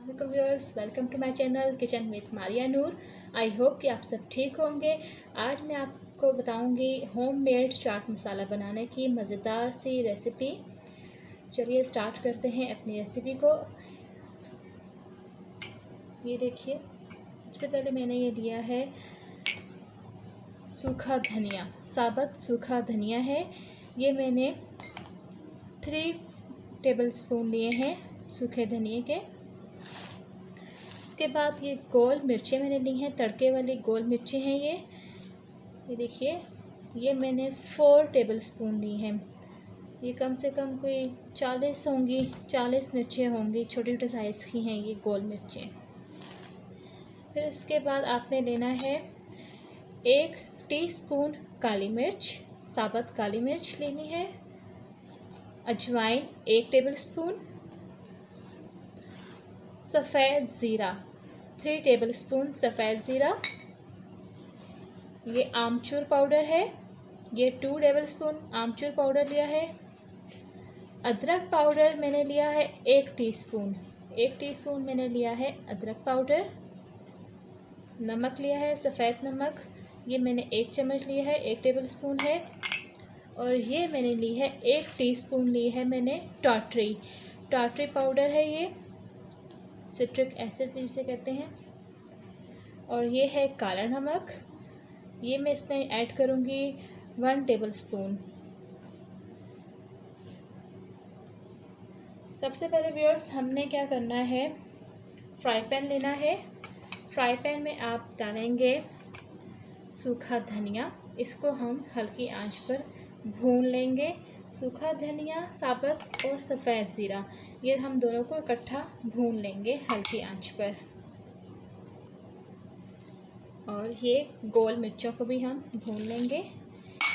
Viewers, welcome to my channel kitchen with Maria Noor. I hope कि आप सब ठीक होंगे। आज मैं आपको बताऊंगी होममेड चाट मसाला बनाने की मज़ेदार सी रेसिपी। चलिए स्टार्ट करते हैं अपनी रेसिपी को। ये देखिए, सबसे पहले मैंने ये लिया है सूखा धनिया, साबुत सूखा धनिया है। ये मैंने 3 टेबलस्पून लिए हैं सूखे धनिए के। उसके बाद ये गोल मिर्चें मैंने ली हैं, तड़के वाली गोल मिर्चें हैं ये देखिए, ये मैंने 4 टेबलस्पून ली हैं। ये कम से कम कोई 40 होंगी, 40 मिर्चें होंगी, छोटे छोटे साइज़ की हैं ये गोल मिर्चें। फिर उसके बाद आपने लेना है 1 टीस्पून काली मिर्च, साबुत काली मिर्च लेनी है। अजवाइन 1 टेबलस्पून, सफ़ेद ज़ीरा 3 टेबलस्पून सफ़ेद ज़ीरा। ये आमचूर पाउडर है, ये 2 टेबलस्पून आमचूर पाउडर लिया है। अदरक पाउडर मैंने लिया है 1 टीस्पून, 1 टीस्पून मैंने लिया है अदरक पाउडर। नमक लिया है सफ़ेद नमक, ये मैंने 1 चम्मच लिया है, 1 टेबलस्पून है। और ये मैंने ली है 1 टीस्पून ली है मैंने टाटरी पाउडर है, ये सिट्रिक एसिड इसे कहते हैं। और ये है काला नमक, ये मैं इसमें ऐड करूँगी 1 टेबलस्पून। सबसे पहले व्यूअर्स हमने क्या करना है, फ्राई पैन लेना है। फ्राई पैन में आप डालेंगे सूखा धनिया, इसको हम हल्की आंच पर भून लेंगे। सूखा धनिया, साबुत और सफ़ेद ज़ीरा, ये हम दोनों को इकट्ठा भून लेंगे हल्की आंच पर। और ये गोल मिर्चों को भी हम भून लेंगे।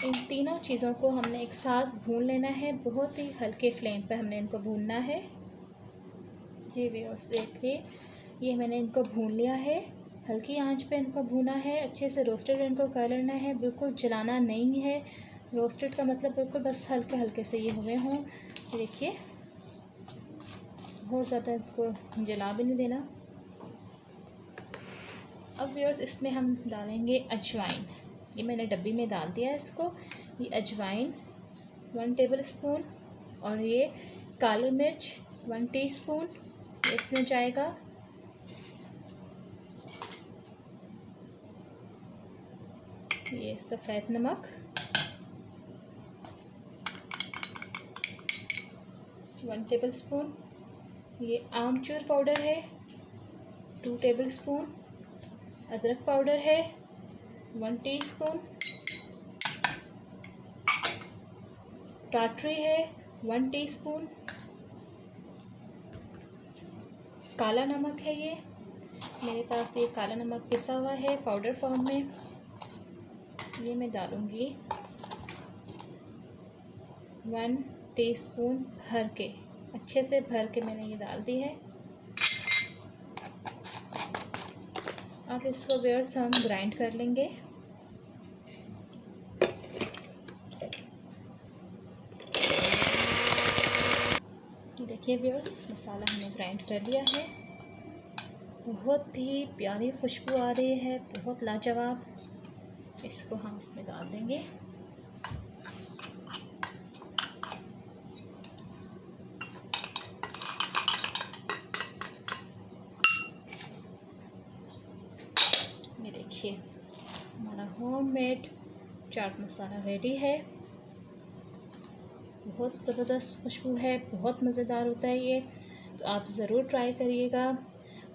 इन तीनों चीज़ों को हमने एक साथ भून लेना है, बहुत ही हल्के फ्लेम पर हमने इनको भूनना है। जी व्यूअर्स देखिए, ये मैंने इनको भून लिया है, हल्की आंच पे इनको भूना है। अच्छे से रोस्टेड इनको कर लेना है, बिल्कुल जलाना नहीं है। रोस्टेड का मतलब बिल्कुल बस हल्के हल्के से ये हुए हों। देखिए, बहुत ज़्यादा इनको जला भी नहीं देना। अब व्यूअर्स इसमें हम डालेंगे अजवाइन, ये मैंने डब्बी में डाल दिया है इसको। ये अजवाइन 1 टेबलस्पून और ये काली मिर्च 1 टीस्पून इसमें जाएगा। ये सफ़ेद नमक 1 टेबलस्पून। ये आमचूर पाउडर है 2 टेबलस्पून। अदरक पाउडर है 1 टीस्पून। टाटरी है 1 टीस्पून। काला नमक है, ये मेरे पास ये काला नमक पिसा हुआ है पाउडर फॉर्म में, ये मैं डालूँगी 1 टीस्पून भर के, अच्छे से भर के मैंने ये डाल दी है। अब इसको व्यूअर्स हम ग्राइंड कर लेंगे। देखिए व्यूअर्स, मसाला हमने ग्राइंड कर लिया है। बहुत ही प्यारी खुशबू आ रही है, बहुत लाजवाब। इसको हम इसमें डाल देंगे। ये देखिए, हमारा होममेड चाट मसाला रेडी है। बहुत ज़बरदस्त खुशबू है, बहुत मज़ेदार होता है ये, तो आप ज़रूर ट्राई करिएगा।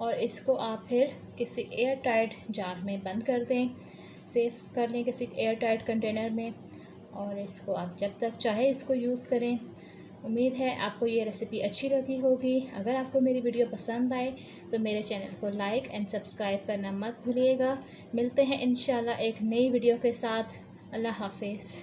और इसको आप फिर किसी एयर टाइट जार में बंद कर दें, सेव कर लें किसी एयर टाइट कंटेनर में, और इसको आप जब तक चाहे इसको यूज़ करें। उम्मीद है आपको ये रेसिपी अच्छी लगी होगी। अगर आपको मेरी वीडियो पसंद आए तो मेरे चैनल को लाइक एंड सब्सक्राइब करना मत भूलिएगा। मिलते हैं इंशाल्लाह एक नई वीडियो के साथ। अल्लाह हाफिज़।